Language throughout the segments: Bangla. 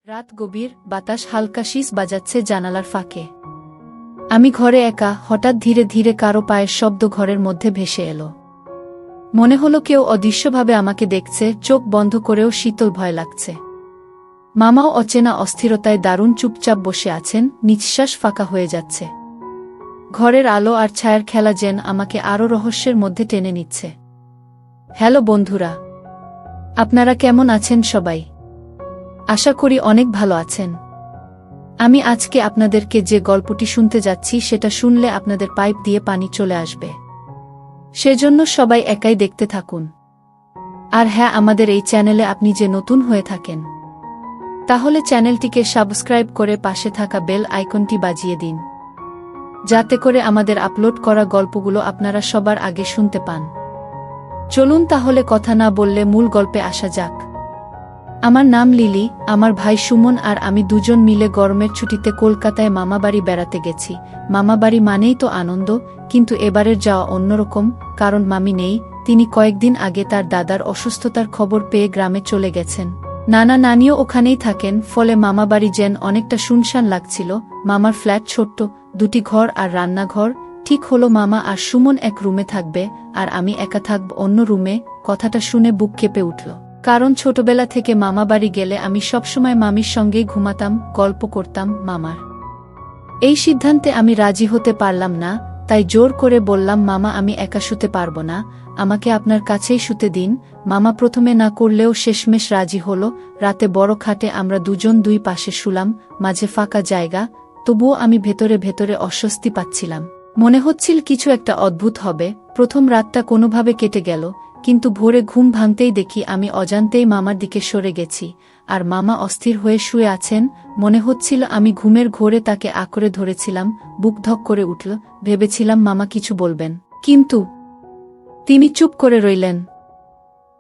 রাত গভীর, বাতাস হালকা শীষ বাজাচ্ছে জানালার ফাঁকে। আমি ঘরে একা, হঠাৎ ধীরে ধীরে কারো পায়ের শব্দ ঘরের মধ্যে ভেসে এলো। মনে হলো কেউ অদৃশ্যভাবে আমাকে দেখছে, চোখ বন্ধ করেও শীতল ভয় লাগছে। মামাও অচেনা অস্থিরতায় দারুণ চুপচাপ বসে আছেন, নিঃশ্বাস ফাঁকা হয়ে যাচ্ছে। ঘরের আলো আর ছায়ার খেলা যেন আমাকে আরও রহস্যের মধ্যে টেনে নিচ্ছে। হ্যালো বন্ধুরা, আপনারা কেমন আছেন সবাই? আশা করি অনেক ভালো আছেন। আমি আজকে আপনাদেরকে যে গল্পটি শুনতে যাচ্ছি সেটা শুনলে আপনাদের পাইপ দিয়ে পানি চলে আসবে। সেজন্য সবাই একাই দেখতে থাকুন। আর হ্যাঁ, আমাদের এই চ্যানেলে আপনি যে নতুন হয়ে থাকেন, তাহলে চ্যানেলটিকে সাবস্ক্রাইব করে পাশে থাকা বেল আইকনটি বাজিয়ে দিন, যাতে করে আমাদের আপলোড করা গল্পগুলো আপনারা সবার আগে শুনতে পান। চলুন তাহলে কথা না বললে মূল গল্পে আসা যাক। আমার নাম লিলি, আমার ভাই সুমন আর আমি দুজন মিলে গরমের ছুটিতে কলকাতায় মামাবাড়ি বেড়াতে গেছি। মামাবাড়ি মানেই তো আনন্দ, কিন্তু এবারের যাওয়া অন্যরকম, কারণ মামি নেই। তিনি কয়েকদিন আগে তার দাদার অসুস্থতার খবর পেয়ে গ্রামে চলে গেছেন। নানা নানিও ওখানেই থাকেন, ফলে মামাবাড়ি যেন অনেকটা শুনশান লাগছিল। মামার ফ্ল্যাট ছোট্ট, দুটি ঘর আর রান্নাঘর। ঠিক হলো মামা আর সুমন এক রুমে থাকবে, আর আমি একা থাকব অন্য রুমে। কথাটা শুনে বুক কেঁপে উঠল, কারণ ছোটবেলা থেকে মামাবাড়ি গেলে আমি সবসময় মামির সঙ্গেই ঘুমাতাম, গল্প করতাম। মামার এই সিদ্ধান্তে আমি রাজি হতে পারলাম না, তাই জোর করে বললাম, মামা আমি একা শুতে পারবো না, আমাকে আপনার কাছেই শুতে দিন। মামা প্রথমে না করলেও শেষমেশ রাজি হলো। রাতে বড় খাটে আমরা দুজন দুই পাশে শুলাম, মাঝে ফাঁকা জায়গা। তবুও আমি ভেতরে ভেতরে অস্বস্তি পাচ্ছিলাম। মনে হচ্ছিল কিছু একটা অদ্ভুত হবে। প্রথম রাতটা কোনোভাবে কেটে গেল, কিন্তু ভোরে ঘুম ভাঙতেই দেখি আমি অজান্তেই মামার দিকে সরে গেছি, আর মামা অস্থির হয়ে শুয়ে আছেন। মনে হচ্ছিল আমি ঘুমের ঘোরে তাকে আঁকড়ে ধরেছিলাম। বুক ধক করে উঠল, ভেবেছিলাম মামা কিছু বলবেন, কিন্তু তিনি চুপ করে রইলেন।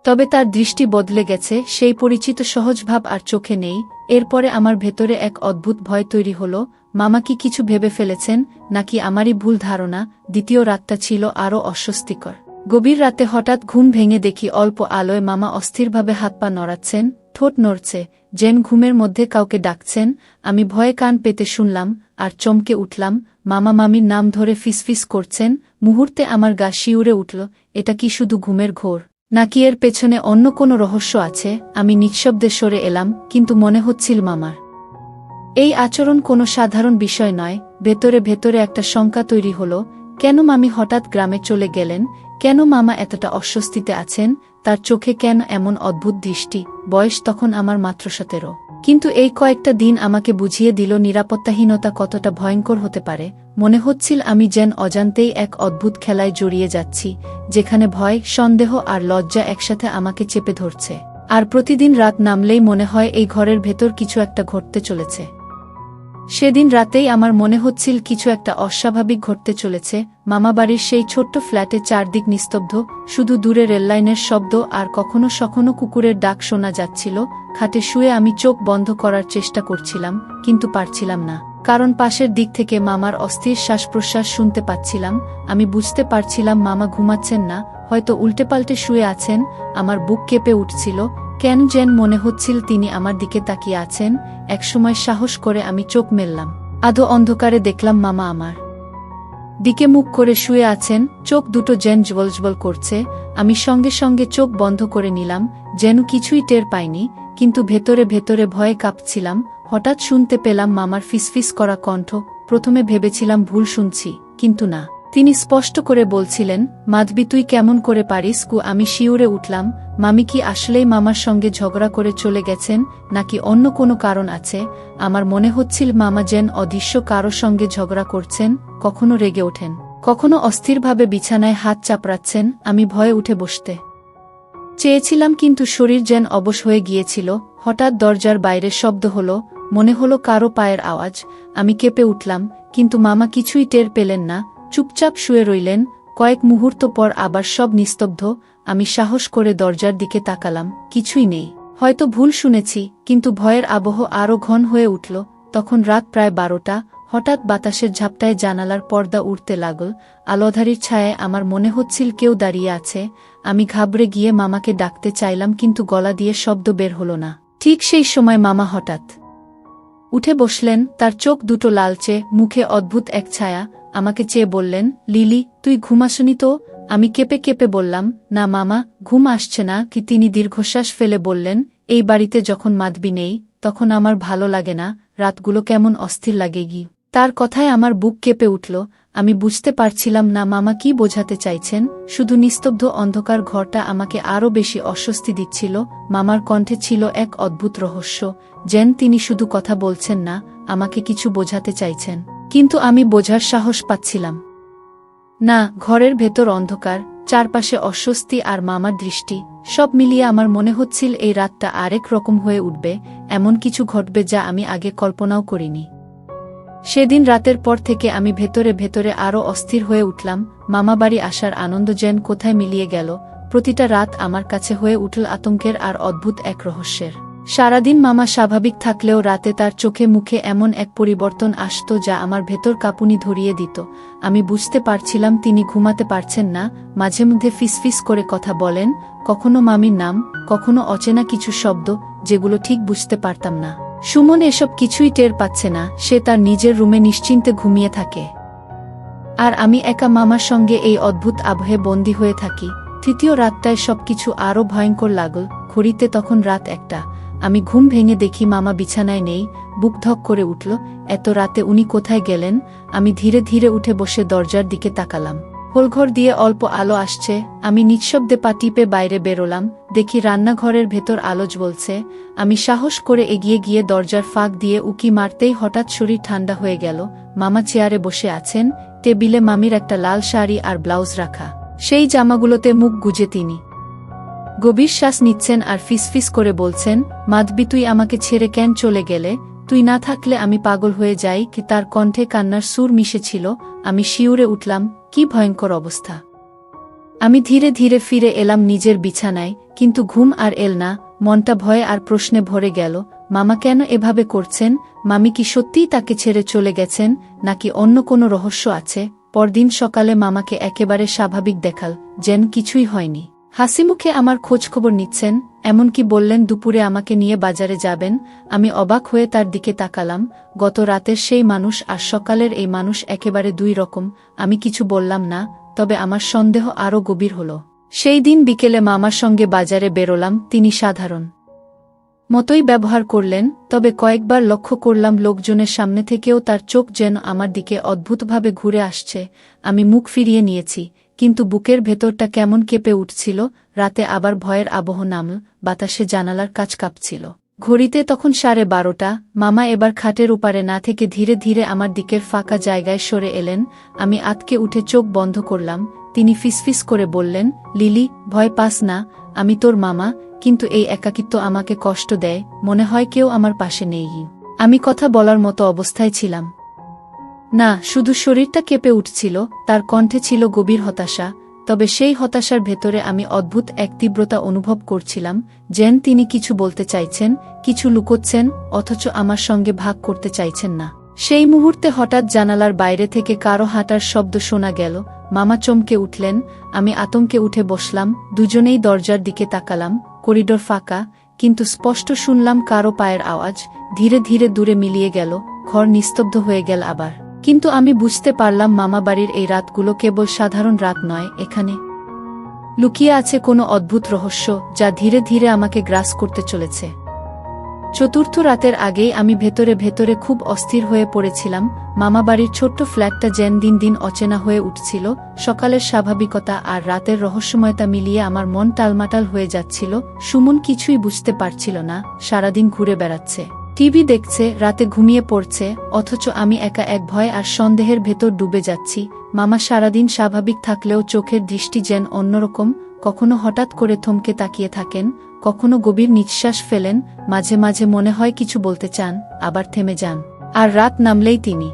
তবে তার দৃষ্টি বদলে গেছে, সেই পরিচিত সহজ ভাব আর চোখে নেই। এরপরে আমার ভেতরে এক অদ্ভুত ভয় তৈরি হলো। মামা কি কিছু ভেবে ফেলেছেন, নাকি আমারই ভুল ধারণা? দ্বিতীয় রাতটা ছিল আরও অস্বস্তিকর। গভীর রাতে হঠাৎ ঘুম ভেঙে দেখি অল্প আলোয় মামা অস্থিরভাবে হাত পা নড়াচ্ছেন, ঠোঁট নড়ছে, যেন ঘুমের মধ্যে কাউকে ডাকছেন। আমি ভয়ে কান পেতে শুনলাম, আর চমকে উঠলাম। মামা মামির নাম ধরে ফিসফিস করছেন। মুহূর্তে আমার গা শিউরে উঠল। এটা কি শুধু ঘুমের ঘোর, নাকি এর পেছনে অন্য কোনো রহস্য আছে? আমি নিঃশব্দে সরে এলাম, কিন্তু মনে হচ্ছিল মামার এই আচরণ কোনো সাধারণ বিষয় নয়। ভেতরে ভেতরে একটা শঙ্কা তৈরি হলো। কেন মামি হঠাৎ গ্রামে চলে গেলেন? কেন মামা এতটা অস্বস্তিতে আছেন? তার চোখে কেন এমন অদ্ভুত দৃষ্টি? বয়স তখন আমার মাত্র 17, কিন্তু এই কয়েকটা দিন আমাকে বুঝিয়ে দিল নিরাপত্তাহীনতা কতটা ভয়ঙ্কর হতে পারে। মনে হচ্ছিল আমি যেন অজান্তেই এক অদ্ভুত খেলায় জড়িয়ে যাচ্ছি, যেখানে ভয়, সন্দেহ আর লজ্জা একসাথে আমাকে চেপে ধরছে। আর প্রতিদিন রাত নামলেই মনে হয় এই ঘরের ভেতর কিছু একটা ঘটতে চলেছে। সেদিন রাতেই আমার মনে হচ্ছিল কিছু একটা অস্বাভাবিক ঘটতে চলেছে। মামাবাড়ির সেই ছোট্ট ফ্ল্যাটে চারদিক নিস্তব্ধ, শুধু দূরে রেললাইনের শব্দ আর কখনো সখনো কুকুরের ডাক শোনা যাচ্ছিল। খাটে শুয়ে আমি চোখ বন্ধ করার চেষ্টা করছিলাম, কিন্তু পারছিলাম না, কারণ পাশের দিক থেকে মামার অস্থির শ্বাস প্রশ্বাস শুনতে পাচ্ছিলাম। আমি বুঝতে পারছিলাম মামা ঘুমাচ্ছেন না, হয়তো উল্টেপাল্টে শুয়ে আছেন। আমার বুক কেঁপে উঠছিল, কেন যেন মনে হচ্ছিল তিনি আমার দিকে তাকিয়ে আছেন। একসময় সাহস করে আমি চোখ মেললাম। আধো অন্ধকারে দেখলাম মামা আমার দিকে মুখ করে শুয়ে আছেন, চোখ দুটো যেন জ্বলজ্বল করছে। আমি সঙ্গে সঙ্গে চোখ বন্ধ করে নিলাম, যেন কিছুই টের পাইনি, কিন্তু ভেতরে ভেতরে ভয়ে কাঁপছিলাম। হঠাৎ শুনতে পেলাম মামার ফিসফিস করা কণ্ঠ। প্রথমে ভেবেছিলাম ভুল শুনছি, কিন্তু না, তিনি স্পষ্ট করে বলছিলেন, মাধবী তুই কেমন করে পারিস? আমি শিউরে উঠলাম। মামি কি আসলেই মামার সঙ্গে ঝগড়া করে চলে গেছেন, নাকি অন্য কোনো কারণ আছে? আমার মনে হচ্ছিল মামা যেন অদৃশ্য কারো সঙ্গে ঝগড়া করছেন। কখনো রেগে ওঠেন, কখনো অস্থিরভাবে বিছানায় হাত চাপড়াচ্ছেন। আমি ভয়ে উঠে বসতে চেয়েছিলাম, কিন্তু শরীর যেন অবশ হয়ে গিয়েছিল। হঠাৎ দরজার বাইরে শব্দ হলো, মনে হলো কারো পায়ের আওয়াজ। আমি কেঁপে উঠলাম, কিন্তু মামা কিছুই টের পেলেন না, চুপচাপ শুয়ে রইলেন। কয়েক মুহূর্ত পর আবার সব নিস্তব্ধ। আমি সাহস করে দরজার দিকে তাকালাম, কিছুই নেই। হয়তো ভুল শুনেছি, কিন্তু ভয়ের আবহ আরও ঘন হয়ে উঠল। তখন রাত প্রায় 12টা। হঠাৎ বাতাসের ঝাপটায় জানালার পর্দা উড়তে লাগল। আলোধারীর ছায়ায় আমার মনে হচ্ছিল কেউ দাঁড়িয়ে আছে। আমি ঘাবড়ে গিয়ে মামাকে ডাকতে চাইলাম, কিন্তু গলা দিয়ে শব্দ বের হলো না। ঠিক সেই সময় মামা হঠাৎ উঠে বসলেন, তার চোখ দুটো লালচে, মুখে অদ্ভুত এক ছায়া। আমাকে চেয়ে বললেন, লিলি, তুই ঘুমাসনি তো? আমি কেঁপে কেঁপে বললাম, না মামা, ঘুম আসছে না। কি তিনি দীর্ঘশ্বাস ফেলে বললেন, এই বাড়িতে যখন মাধবী নেই তখন আমার ভালো লাগে না, রাতগুলো কেমন অস্থির লাগে গি। তার কথায় আমার বুক কেঁপে উঠল। আমি বুঝতে পারছিলাম না মামা কি বোঝাতে চাইছেন। শুধু নিস্তব্ধ অন্ধকার ঘরটা আমাকে আরও বেশি অস্বস্তি দিচ্ছিল। মামার কণ্ঠে ছিল এক অদ্ভুত রহস্য, যেন তিনি শুধু কথা বলছেন না, আমাকে কিছু বোঝাতে চাইছেন, কিন্তু আমি বোঝার সাহস পাচ্ছিলাম না। ঘরের ভেতর অন্ধকার, চারপাশে অস্বস্তি আর মামার দৃষ্টি, সব মিলিয়ে আমার মনে হচ্ছিল এই রাতটা আরেক রকম হয়ে উঠবে, এমন কিছু ঘটবে যা আমি আগে কল্পনাও করিনি। সেদিন রাতের পর থেকে আমি ভেতরে ভেতরে আরও অস্থির হয়ে উঠলাম। মামাবাড়ি আসার আনন্দ যেন কোথায় মিলিয়ে গেল। প্রতিটা রাত আমার কাছে হয়ে উঠল আতঙ্কের আর অদ্ভুত এক রহস্যের। সারাদিন মামা স্বাভাবিক থাকলেও রাতে তার চোখে মুখে এমন এক পরিবর্তন আসত যা আমার ভেতর কাঁপুনি ধরিয়ে দিত। আমি বুঝতে পারছিলাম তিনি ঘুমাতে পারছেন না। মাঝে মধ্যে ফিসফিস করে কথা বলেন, কখনো মামির নাম, কখনো অচেনা কিছু শব্দ, যেগুলো ঠিক বুঝতে পারতাম না। সুমন এসব কিছুই টের পাচ্ছে না, সে তার নিজের রুমে নিশ্চিন্তে ঘুমিয়ে থাকে। আর আমি একা মামার সঙ্গে এই অদ্ভুত আবহে বন্দী হয়ে থাকি। তৃতীয় রাতটায় সবকিছু আরও ভয়ঙ্কর লাগল। ঘড়িতে তখন রাত 1টা। আমি ঘুম ভেঙে দেখি মামা বিছানায় নেই। বুক ধক করে উঠল, এত রাতে উনি কোথায় গেলেন? আমি ধীরে ধীরে উঠে বসে দরজার দিকে তাকালাম। হোলঘর দিয়ে অল্প আলো আসছে। আমি নিঃশব্দে পা টিপে বাইরে বেরোলাম। দেখি রান্নাঘরের ভেতর আলো জ্বলছে। আমি সাহস করে এগিয়ে গিয়ে দরজার ফাঁক দিয়ে উকি মারতেই হঠাৎ শরীর ঠান্ডা হয়ে গেল। মামা চেয়ারে বসে আছেন, টেবিলে মামির একটা লাল শাড়ি আর ব্লাউজ রাখা, সেই জামাগুলোতে মুখ গুজে তিনি গভীর শ্বাস নিচ্ছেন আর ফিসফিস করে বলছেন, মাধবী, তুই আমাকে ছেড়ে কেন চলে গেলে? তুই না থাকলে আমি পাগল হয়ে যাই। কি তার কণ্ঠে কান্নার সুর মিশেছিল। আমি শিউরে উঠলাম, কি ভয়ঙ্কর অবস্থা। আমি ধীরে ধীরে ফিরে এলাম নিজের বিছানায়, কিন্তু ঘুম আর এল না। মনটা ভয়ে আর প্রশ্নে ভরে গেল। মামা কেন এভাবে করছেন? মামি কি সত্যিই তাকে ছেড়ে চলে গেছেন, নাকি অন্য কোনো রহস্য আছে? পরদিন সকালে মামাকে একেবারে স্বাভাবিক দেখাল, যেন কিছুই হয়নি। হাসিমুখে আমার খোঁজখবর নিচ্ছেন, এমনকি বললেন দুপুরে আমাকে নিয়ে বাজারে যাবেন। আমি অবাক হয়ে তার দিকে তাকালাম। গত রাতের সেই মানুষ আর সকালের এই মানুষ একেবারে দুই রকম। আমি কিছু বললাম না, তবে আমার সন্দেহ আরও গভীর হল। সেই দিন বিকেলে মামার সঙ্গে বাজারে বেরোলাম। তিনি সাধারণ মতোই ব্যবহার করলেন, তবে কয়েকবার লক্ষ্য করলাম লোকজনের সামনে থেকেও তার চোখ যেন আমার দিকে অদ্ভুতভাবে ঘুরে আসছে। আমি মুখ ফিরিয়ে নিয়েছি, কিন্তু বুকের ভেতরটা কেমন কেঁপে উঠছিল। রাতে আবার ভয়ের আবহ নামল, বাতাসে জানালার কাছ কাঁপছিল। ঘড়িতে তখন 12:30। মামা এবার খাটের উপারে না থেকে ধীরে ধীরে আমার দিকের ফাঁকা জায়গায় সরে এলেন। আমি আতকে উঠে চোখ বন্ধ করলাম। তিনি ফিসফিস করে বললেন, লিলি, ভয় পাস না, আমি তোর মামা। কিন্তু এই একাকিত্ব আমাকে কষ্ট দেয়, মনে হয় কেউ আমার পাশে নেই। আমি কথা বলার মতো অবস্থায় ছিলাম না, শুধু শরীরটা কেঁপে উঠছিল। তার কণ্ঠে ছিল গভীর হতাশা, তবে সেই হতাশার ভেতরে আমি অদ্ভুত এক তীব্রতা অনুভব করছিলাম, যেন তিনি কিছু বলতে চাইছেন, কিছু লুকোচ্ছেন, অথচ আমার সঙ্গে ভাগ করতে চাইছেন না। সেই মুহূর্তে হঠাৎ জানালার বাইরে থেকে কারো হাঁটার শব্দ শোনা গেল। মামা চমকে উঠলেন। আমি আতঙ্কে উঠে বসলাম। দুজনেই দরজার দিকে তাকালাম। করিডোর ফাঁকা, কিন্তু স্পষ্ট শুনলাম কারো পায়ের আওয়াজ। ধীরে ধীরে দূরে মিলিয়ে গেল। ঘর নিস্তব্ধ হয়ে গেল আবার। কিন্তু আমি বুঝতে পারলাম মামা বাড়ির এই রাতগুলো কেবল সাধারণ রাত নয়, এখানে লুকিয়ে আছে কোনো অদ্ভুত রহস্য, যা ধীরে ধীরে আমাকে গ্রাস করতে চলেছে। চতুর্থ রাতের আগেই আমি ভেতরে ভেতরে খুব অস্থির হয়ে পড়েছিলাম। মামাবাড়ির ছোট্ট ফ্ল্যাটটা যেন দিন দিন অচেনা হয়ে উঠছিল। সকালের স্বাভাবিকতা আর রাতের রহস্যময়তা মিলিয়ে আমার মন টালমাটাল হয়ে যাচ্ছিল। সুমন কিছুই বুঝতে পারছিল না, সারাদিন ঘুরে বেড়াচ্ছে, টিভি দেখছে, রাতে ঘুমিয়ে পড়ছে, অথচ আমি একা এক ভয় আর সন্দেহের ভেতর ডুবে যাচ্ছি। মামা সারাদিন স্বাভাবিক থাকলেও চোখের দৃষ্টি যেন অন্যরকম। কখনো হঠাৎ করে থমকে তাকিয়ে থাকেন, কখনো গভীর নিঃশ্বাস ফেলেন। মাঝে মাঝে মনে হয় কিছু বলতে চান, আবার থেমে যান। আর রাত নামলেই তিনি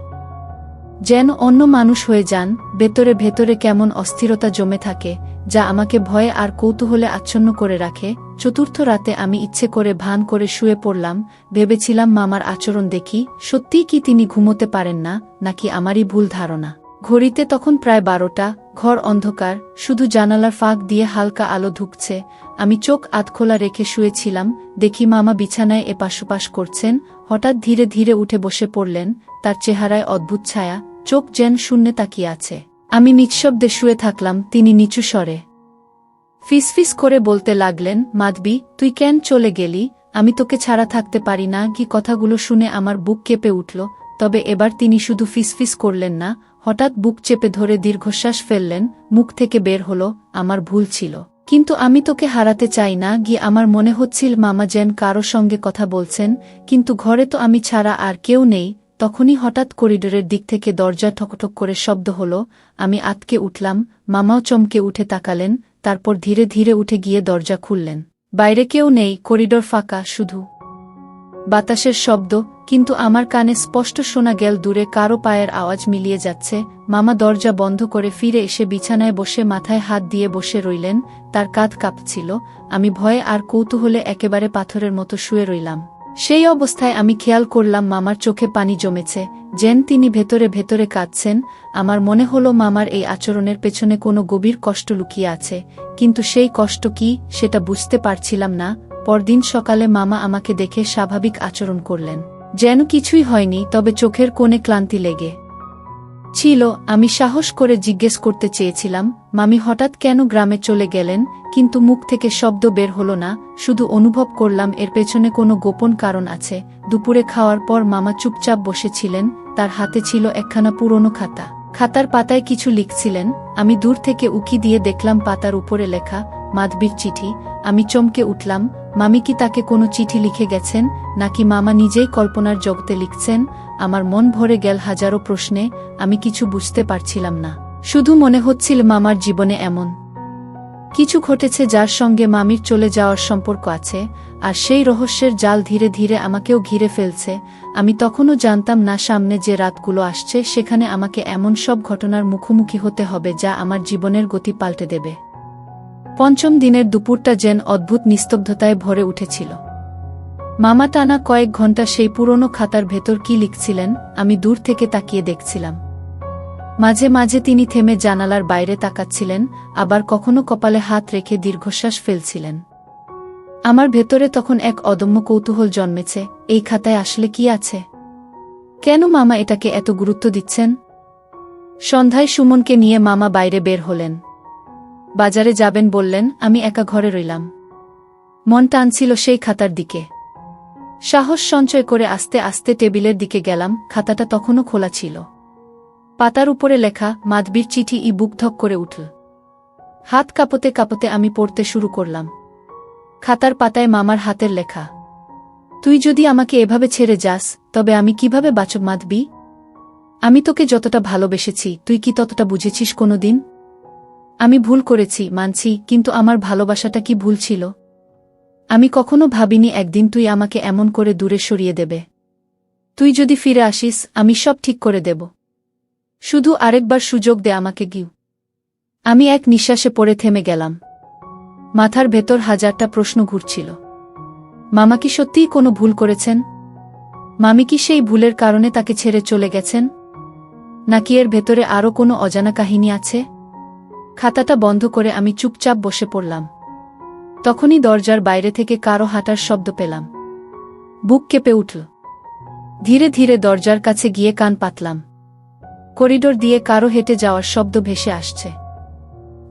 যেন অন্য মানুষ হয়ে যান। ভেতরে ভেতরে কেমন অস্থিরতা জমে থাকে, যা আমাকে ভয়ে আর কৌতূহলে আচ্ছন্ন করে রাখে। চতুর্থ রাতে আমি ইচ্ছে করে ভান করে শুয়ে পড়লাম। ভেবেছিলাম মামার আচরণ দেখি, সত্যিই কি তিনি ঘুমোতে পারেন না, নাকি আমারই ভুল ধারণা। ঘড়িতে তখন প্রায় 12টা, ঘর অন্ধকার, শুধু জানালার ফাঁক দিয়ে হালকা আলো ঢুকছে। আমি চোখ আধখোলা রেখে শুয়েছিলাম, দেখি মামা বিছানায় এপাশ-ওপাশ করছেন। হঠাৎ ধীরে ধীরে উঠে বসে পড়লেন, তার চেহারায় অদ্ভুত ছায়া, চোখ যেন শূন্যে তাকিয়ে আছে। আমি নিঃশব্দে শুয়ে থাকলাম, তিনি নিচু স্বরে ফিসফিস করে বলতে লাগলেন, মাধবী, তুই কেন চলে গেলি? আমি তোকে ছাড়া থাকতে পারি না। কি কথাগুলো শুনে আমার বুক কেঁপে উঠল। তবে এবার তিনি শুধু ফিসফিস করলেন না, হঠাৎ বুক চেপে ধরে দীর্ঘশ্বাস ফেললেন। মুখ থেকে বের হলো, আমার ভুল ছিল, কিন্তু আমি তোকে হারাতে চাই না। আমার মনে হচ্ছিল মামা যেন কারো সঙ্গে কথা বলছেন, কিন্তু ঘরে তো আমি ছাড়া আর কেউ নেই। তখনই হঠাৎ করিডোরের দিক থেকে দরজা ঠকঠক করে শব্দ হলো। আমি আতকে উঠলাম, মামাও চমকে উঠে তাকালেন, তারপর ধীরে ধীরে উঠে গিয়ে দরজা খুললেন। বাইরে কেউ নেই, করিডোর ফাঁকা, শুধু বাতাসের শব্দ। কিন্তু আমার কানে স্পষ্ট শোনা গেল দূরে কারো পায়ের আওয়াজ মিলিয়ে যাচ্ছে। মামা দরজা বন্ধ করে ফিরে এসে বিছানায় বসে মাথায় হাত দিয়ে বসে রইলেন, তার কাঁধ কাঁপছিল। আমি ভয়ে আর কৌতূহলে একেবারে পাথরের মতো শুয়ে রইলাম। সেই অবস্থায় আমি খেয়াল করলাম মামার চোখে পানি জমেছে, যেন তিনি ভেতরে ভেতরে কাঁদছেন। আমার মনে হলো মামার এই আচরণের পেছনে কোনো গভীর কষ্ট লুকিয়ে আছে, কিন্তু সেই কষ্ট কি সেটা বুঝতে পারছিলাম না। পরদিন সকালে মামা আমাকে দেখে স্বাভাবিক আচরণ করলেন, যেন কিছুই হয়নি, তবে চোখের কোণে ক্লান্তি লেগে ছিল। আমি সাহস করে জিজ্ঞেস করতে চেয়েছিলাম, মামি হঠাৎ কেন গ্রামে চলে গেলেন? কিন্তু মুখ থেকে শব্দ বের হলো না, শুধু অনুভব করলাম এর পেছনে কোনো গোপন কারণ আছে। দুপুরে খাওয়ার পর মামা চুপচাপ বসেছিলেন, তার হাতে ছিল একখানা পুরনো খাতা। খাতার পাতায় কিছু লিখছিলেন। আমি দূর থেকে উকি দিয়ে দেখলাম পাতার উপরে লেখা, মাধবীর চিঠি। আমি চমকে উঠলাম, মামি কি তাকে কোনো চিঠি লিখে গেছেন, নাকি মামা নিজেই কল্পনার জগতে লিখছেন? আমার মন ভরে গেল হাজারো প্রশ্নে। আমি কিছু বুঝতে পারছিলাম না, শুধু মনে হচ্ছিল মামার জীবনে এমন কিছু ঘটেছে যার সঙ্গে মামির চলে যাওয়ার সম্পর্ক আছে, আর সেই রহস্যের জাল ধীরে ধীরে আমাকেও ঘিরে ফেলছে। আমি তখনও জানতাম না সামনে যে রাতগুলো আসছে সেখানে আমাকে এমন সব ঘটনার মুখোমুখি হতে হবে যা আমার জীবনের গতি পাল্টে দেবে। পঞ্চম দিনের দুপুরটা যেন অদ্ভুত নিস্তব্ধতায় ভরে উঠেছিল। মামা টানা কয়েক ঘণ্টা সেই পুরনো খাতার ভেতর কি লিখছিলেন আমি দূর থেকে তাকিয়ে দেখছিলাম। মাঝে মাঝে তিনি থেমে জানালার বাইরে তাকাচ্ছিলেন, আবার কখনো কপালে হাত রেখে দীর্ঘশ্বাস ফেলছিলেন। আমার ভেতরে তখন এক অদম্য কৌতূহল জন্মেছে, এই খাতায় আসলে কি আছে? কেন মামা এটাকে এত গুরুত্ব দিচ্ছেন? সন্ধ্যায় সুমনকে নিয়ে মামা বাইরে বের হলেন। বাজারে যাবেন বললেন। আমি একা ঘরে রইলাম, মন টানছিল সেই খাতার দিকে। সাহস সঞ্চয় করে আস্তে আস্তে টেবিলের দিকে গেলাম। খাতাটা তখনও খোলা ছিল। পাতার উপরে লেখা, মাধবীর চিঠি। বুক ধক করে উঠল। হাত কাঁপতে কাঁপতে আমি পড়তে শুরু করলাম। খাতার পাতায় মামার হাতের লেখা, তুই যদি আমাকে এভাবে ছেড়ে যাস তবে আমি কিভাবে বাঁচব মাধবী? আমি তোকে যতটা ভালোবেসেছি তুই কি ততটা বুঝেছিস কোনোদিন? আমি ভুল করেছি, মানছি, কিন্তু আমার ভালোবাসাটা কি ভুল ছিল? আমি কখনো ভাবিনি একদিন তুই আমাকে এমন করে দূরে সরিয়ে দেবে। তুই যদি ফিরে আসিস আমি সব ঠিক করে দেব। শুধু আরেকবার সুযোগ দে আমাকে গিয়ে। আমি এক নিঃশ্বাসে পড়ে থেমে গেলাম। মাথার ভেতর হাজারটা প্রশ্ন ঘুরছিল। মামা কি সত্যিই কোনো ভুল করেছেন? মামি কি সেই ভুলের কারণে তাকে ছেড়ে চলে গেছেন, নাকি এর ভেতরে আরও কোনো অজানা কাহিনী আছে? খাতাটা বন্ধ করে আমি চুপচাপ বসে পড়লাম। তখনই দরজার বাইরে থেকে কারো হাঁটার শব্দ পেলাম। বুক কেঁপে উঠল। ধীরে ধীরে দরজার কাছে গিয়ে কান পাতলাম। করিডোর দিয়ে কারো হেঁটে যাওয়ার শব্দ ভেসে আসছে।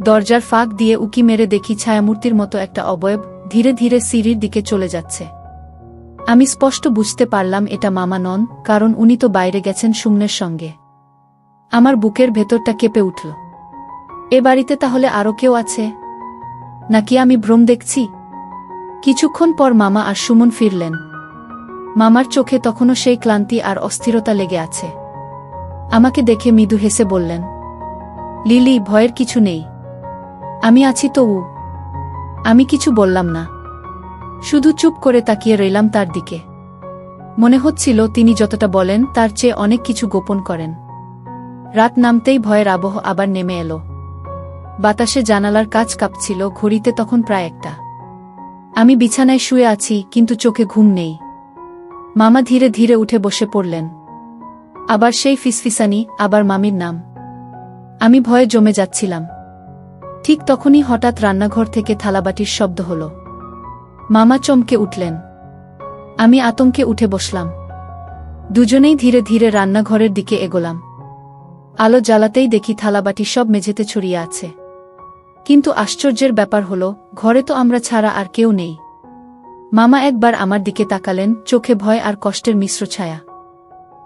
দরজার ফাঁক দিয়ে উকি মেরে দেখি ছায়ামূর্তির মতো একটা অবয়ব ধীরে ধীরে সিঁড়ির দিকে চলে যাচ্ছে। আমি স্পষ্ট বুঝতে পারলাম এটা মামা নন, কারণ উনি তো বাইরে গেছেন সুমনের সঙ্গে। আমার বুকের ভেতরটা কেঁপে উঠল। এ বাড়িতে তাহলে আরও কেউ আছে, নাকি আমি ভ্রম দেখছি? কিছুক্ষণ পর মামা আর সুমন ফিরলেন। মামার চোখে তখনও সেই ক্লান্তি আর অস্থিরতা লেগে আছে। আমাকে দেখে মৃদু হেসে বললেন, লিলি, ভয়ের কিছু নেই, আমি আছি তো। আমি কিছু বললাম না, শুধু চুপ করে তাকিয়ে রইলাম তার দিকে। মনে হচ্ছিল তিনি যতটা বলেন তার চেয়ে অনেক কিছু গোপন করেন। রাত নামতেই ভয়ের আবহ আবার নেমে এলো। বাতাসে জানালার কাচ কাঁপছিল। ঘড়িতে তখন প্রায় 1টা। আমি বিছানায় শুয়ে আছি, কিন্তু চোখে ঘুম নেই। মামা ধীরে ধীরে উঠে বসে পড়লেন। আবার সেই ফিসফিসানি, আবার মামির নাম। আমি ভয়ে জমে যাচ্ছিলাম। ঠিক তখনই হঠাৎ রান্নাঘর থেকে থালাবাটির শব্দ হল। মামা চমকে উঠলেন। আমি আতঙ্কে উঠে বসলাম। দুজনেই ধীরে ধীরে রান্নাঘরের দিকে এগোলাম। আলো জ্বালাতেই দেখি থালাবাটি সব মেঝেতে ছড়িয়ে আছে। কিন্তু আশ্চর্যের ব্যাপার হল, ঘরে তো আমরা ছাড়া আর কেউ নেই। মামা একবার আমার দিকে তাকালেন, চোখে ভয় আর কষ্টের মিশ্র ছায়া।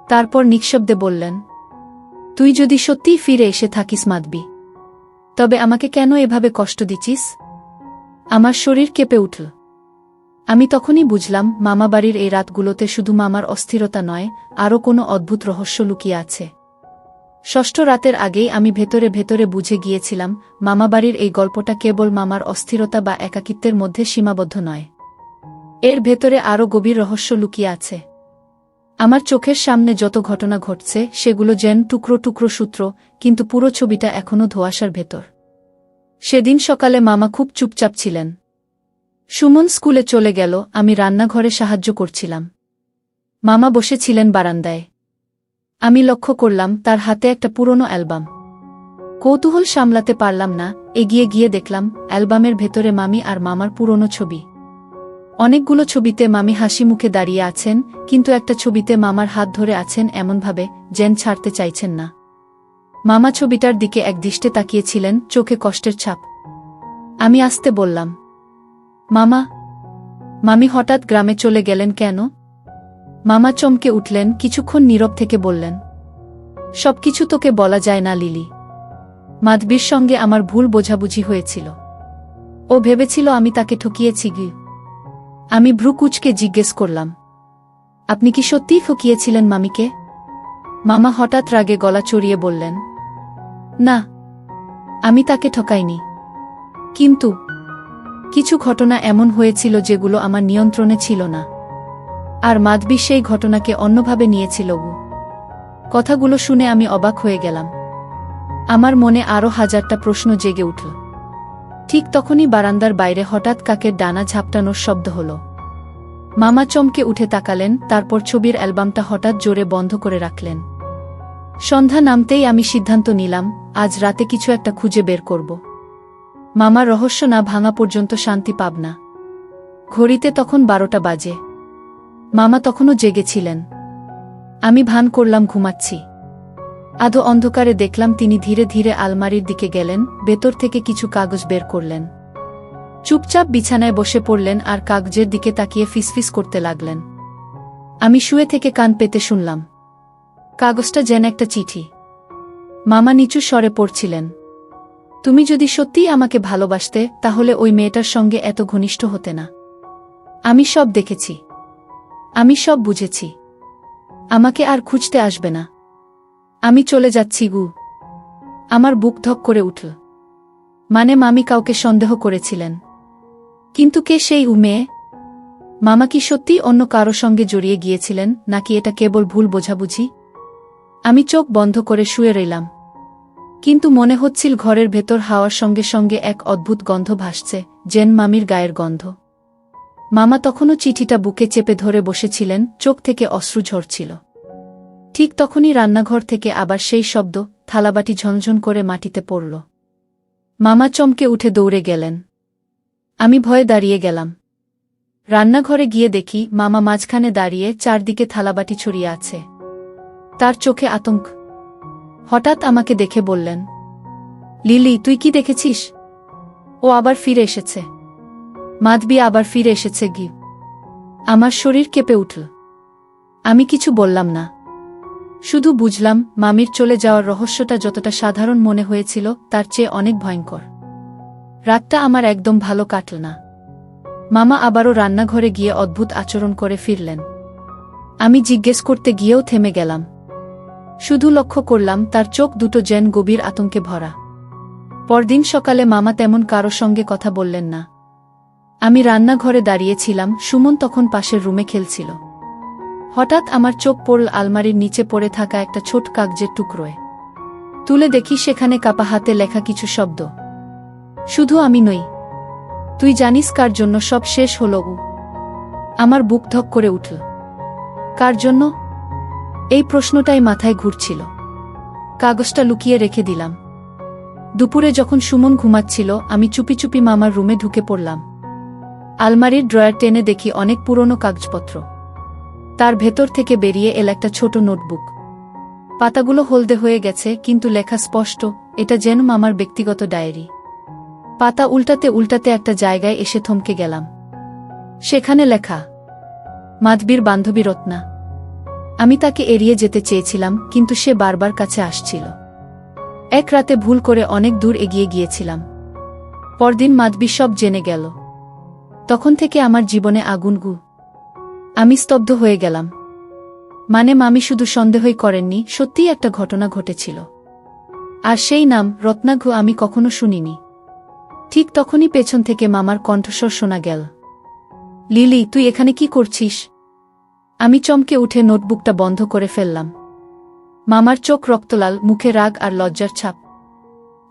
তারপর নিঃশব্দে বললেন, তুই যদি সত্যিই ফিরে এসে থাকিস মাধবী, তবে আমাকে কেন এভাবে কষ্ট দিচ্ছিস? আমার শরীর কেঁপে উঠল। আমি তখনই বুঝলাম, মামাবাড়ির এই রাতগুলোতে শুধু মামার অস্থিরতা নয়, আরও কোনো অদ্ভুত রহস্য লুকিয়ে আছে। ষষ্ঠ রাতের আগেই আমি ভেতরে ভেতরে বুঝে গিয়েছিলাম, মামাবাড়ির এই গল্পটা কেবল মামার অস্থিরতা বা একাকিত্বের মধ্যে সীমাবদ্ধ নয়। এর ভেতরে আরও গভীর রহস্য লুকিয়ে আছে। আমার চোখের সামনে যত ঘটনা ঘটছে সেগুলো যেন টুকরো টুকরো সূত্র, কিন্তু পুরো ছবিটা এখনও ধোঁয়াশার ভেতর। সেদিন সকালে মামা খুব চুপচাপ ছিলেন। সুমন স্কুলে চলে গেল, আমি রান্নাঘরে সাহায্য করছিলাম। মামা বসেছিলেন বারান্দায়। আমি লক্ষ্য করলাম তার হাতে একটা পুরনো অ্যালবাম। কৌতূহল সামলাতে পারলাম না, এগিয়ে গিয়ে দেখলাম অ্যালবামের ভেতরে মামি আর মামার পুরনো ছবি। অনেকগুলো ছবিতে মামি হাসি মুখে দাঁড়িয়ে আছেন, কিন্তু একটা ছবিতে মামার হাত ধরে আছেন এমনভাবে যেন ছাড়তে চাইছেন না। মামা ছবিটার দিকে একদৃষ্টে তাকিয়েছিলেন, চোখে কষ্টের ছাপ। আমি আস্তে বললাম, মামা, মামি হঠাৎ গ্রামে চলে গেলেন কেন? মামা চমকে উঠলেন, কিছুক্ষণ নীরব থেকে বললেন, সবকিছু তোকে বলা যায় না লিলি। মাধবীর সঙ্গে আমার ভুল বোঝাবুঝি হয়েছিল। ও ভেবেছিল আমি তাকে ঠকিয়েছি গি। আমি ভ্রু কুঁচকে জিজ্ঞেস করলাম, আপনি কি সত্যিই ঠকিয়েছিলেন মামিকে? মামা হঠাৎ রাগে গলা চড়িয়ে বললেন, না, আমি তাকে ঠকাইনি। কিন্তু কিছু ঘটনা এমন হয়েছিল যেগুলো আমার নিয়ন্ত্রণে ছিল না। আর মাধবী সেই ঘটনাকে অন্যভাবে নিয়েছিল। কথাগুলো শুনে আমি অবাক হয়ে গেলাম। আমার মনে আরও হাজারটা প্রশ্ন জেগে উঠল। ঠিক তখনই বারান্দার বাইরে হঠাৎ কাকের ডানা ঝাপটানোর শব্দ হল। মামা চমকে উঠে তাকালেন, তারপর ছবির অ্যালবামটা হঠাৎ জোরে বন্ধ করে রাখলেন। সন্ধ্যা নামতেই আমি সিদ্ধান্ত নিলাম, আজ রাতে কিছু একটা খুঁজে বের করব। মামার রহস্য না ভাঙা পর্যন্ত শান্তি পাব না। ঘড়িতে তখন 12টা বাজে। মামা তখনও জেগেছিলেন। আমি ভান করলাম ঘুমাচ্ছি। আধো অন্ধকারে দেখলাম তিনি ধীরে ধীরে আলমারির দিকে গেলেন, ভেতর থেকে কিছু কাগজ বের করলেন। চুপচাপ বিছানায় বসে পড়লেন আর কাগজের দিকে তাকিয়ে ফিসফিস করতে লাগলেন। আমি শুয়ে থেকে কান পেতে শুনলাম। কাগজটা যেন একটা চিঠি। মামা নিচু স্বরে পড়ছিলেন, তুমি যদি সত্যিই আমাকে ভালোবাসতে তাহলে ওই মেয়েটার সঙ্গে এত ঘনিষ্ঠ হতে না। আমি সব দেখেছি। আমি সব বুঝেছি। আমাকে আর খুঁজতে আসবে না। আমি চলে যাচ্ছি গু। আমার বুক ধক করে উঠল। মানে মামি কাউকে সন্দেহ করেছিলেন। কিন্তু কে সেই মেয়ে? মামা কি সত্যিই অন্য কারো সঙ্গে জড়িয়ে গিয়েছিলেন, নাকি এটা কেবল ভুল বোঝাবুঝি? আমি চোখ বন্ধ করে শুয়ে রইলাম। কিন্তু মনে হচ্ছিল ঘরের ভেতর হাওয়ার সঙ্গে সঙ্গে এক অদ্ভুত গন্ধ ভাসছে, যেন মামির গায়ের গন্ধ। মামা তখনও চিঠিটা বুকে চেপে ধরে বসেছিলেন, চোখ থেকে অশ্রু ঝরছিল। ঠিক তখনই রান্নাঘর থেকে আবার সেই শব্দ, থালাবাটি ঝনঝন করে মাটিতে পড়ল। মামা চমকে উঠে দৌড়ে গেলেন। আমি ভয়ে দাঁড়িয়ে গেলাম। রান্নাঘরে গিয়ে দেখি মামা মাঝখানে দাঁড়িয়ে, চারদিকে থালাবাটি ছড়িয়ে আছে। তার চোখে আতঙ্ক। হঠাৎ আমাকে দেখে বললেন, লিলি, তুই কি দেখেছিস? ও আবার ফিরে এসেছে। মাধবী আবার ফিরে এসেছে গি। আমার শরীর কেঁপে উঠল। আমি কিছু বললাম না। শুধু বুঝলাম, মামির চলে যাওয়ার রহস্যটা যতটা সাধারণ মনে হয়েছিল তার চেয়ে অনেক ভয়ঙ্কর। রাতটা আমার একদম ভালো কাটল না। মামা আবারও রান্নাঘরে গিয়ে অদ্ভুত আচরণ করে ফিরলেন। আমি জিজ্ঞেস করতে গিয়েও থেমে গেলাম। শুধু লক্ষ্য করলাম তার চোখ দুটো যেন গভীর আতঙ্কে ভরা। পরদিন সকালে মামা তেমন কারো সঙ্গে কথা বললেন না। আমি রান্নাঘরে দাঁড়িয়েছিলাম, সুমন তখন পাশের রুমে খেলছিল। হঠাৎ আমার চোখ পড়ল আলমারির নিচে পড়ে থাকা একটা ছোট কাগজের টুকরোয়। তুলে দেখি সেখানে কাপা হাতে লেখা কিছু শব্দ। শুধু আমি নই, তুই জানিস কার জন্য সব শেষ হলো? আমার বুক ধক করে উঠল। কার জন্য? এই প্রশ্নটাই মাথায় ঘুরছিল। কাগজটা লুকিয়ে রেখে দিলাম। দুপুরে যখন সুমন ঘুমাচ্ছিল আমি চুপি চুপি মামার রুমে ঢুকে পড়লাম। আলমারির ড্রয়ার টেনে দেখি অনেক পুরনো কাগজপত্র। তার ভেতর থেকে বেরিয়ে এল একটা ছোট নোটবুক। পাতাগুলো হলদে হয়ে গেছে, কিন্তু লেখা স্পষ্ট, এটা যেন মামার ব্যক্তিগত ডায়েরি। পাতা উল্টাতে উল্টাতে একটা জায়গায় এসে থমকে গেলাম। সেখানে লেখা, মাধবীর বান্ধবী রত্না। আমি তাকে এড়িয়ে যেতে চেয়েছিলাম, কিন্তু সে বারবার কাছে আসছিল। এক রাতে ভুল করে অনেক দূর এগিয়ে গিয়েছিলাম। পরদিন মাধবী সব জেনে গেল। তখন থেকে আমার জীবনে আগুন গু। আমি স্তব্ধ হয়ে গেলাম। মানে মামি শুধু সন্দেহই করেননি, সত্যিই একটা ঘটনা ঘটেছিল। আর সেই নাম রত্নাঘু আমি কখনো শুনিনি। ঠিক তখনই পেছন থেকে মামার কণ্ঠস্বর শোনা গেল, লিলি, তুই এখানে কি করছিস? আমি চমকে উঠে নোটবুকটা বন্ধ করে ফেললাম। মামার চোখ রক্তলাল, মুখে রাগ আর লজ্জার ছাপ।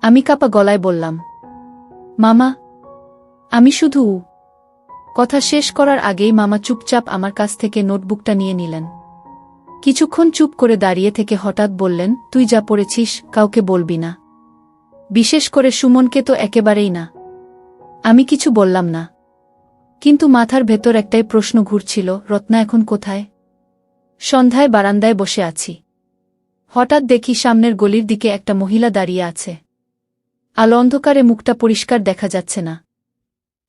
আমি কাপা গলায় বললাম, মামা, আমি শুধু। কথা শেষ করার আগেই মামা চুপচাপ আমার কাছ থেকে নোটবুকটা নিয়ে নিলেন। কিছুক্ষণ চুপ করে দাঁড়িয়ে থেকে হঠাৎ বললেন, তুই যা পড়েছিস কাউকে বলবি না, বিশেষ করে সুমনকে তো একেবারেই না। আমি কিছু বললাম না, কিন্তু মাথার ভেতর একটাই প্রশ্ন ঘুরছিল, রত্না এখন কোথায়? সন্ধ্যায় বারান্দায় বসে আছি। হঠাৎ দেখি সামনের গলির দিকে একটা মহিলা দাঁড়িয়ে আছে। আলো অন্ধকারে মুখটা পরিষ্কার দেখা যাচ্ছে না,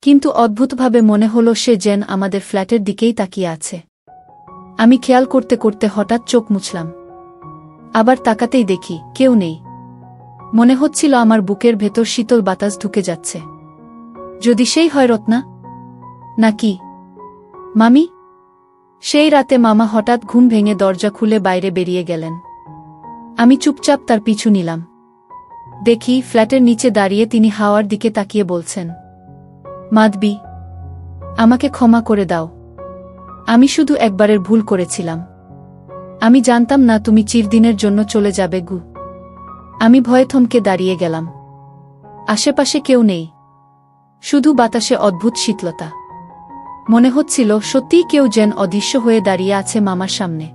কিন্তু অদ্ভুতভাবে মনে হলো সে যেন আমাদের ফ্ল্যাটের দিকেই তাকিয়ে আছে। আমি খেয়াল করতে করতে হঠাৎ চোখ মুছলাম। আবার তাকাতেই দেখি কেউ নেই। মনে হচ্ছিল আমার বুকের ভেতর শীতল বাতাস ঢুকে যাচ্ছে। যদি সেই হয় রত্না, নাকি মামি? সেই রাতে মামা হঠাৎ ঘুম ভেঙে দরজা খুলে বাইরে বেরিয়ে গেলেন। আমি চুপচাপ তার পিছু নিলাম। দেখি ফ্ল্যাটের নিচে দাঁড়িয়ে তিনি হাওয়ার দিকে তাকিয়ে বলছেন, মাধবী, আমাকে ক্ষমা করে দাও। আমি শুধু একবারের ভুল করেছিলাম। আমি জানতাম না তুমি চিরদিনের জন্য চলে যাবে গু। আমি ভয়ে থমকে দাঁড়িয়ে গেলাম। আশেপাশে কেউ নেই, শুধু বাতাসে অদ্ভুত শীতলতা। মনে হচ্ছিল সত্যিই কেউ যেন অদৃশ্য হয়ে দাঁড়িয়ে আছে মামার সামনে।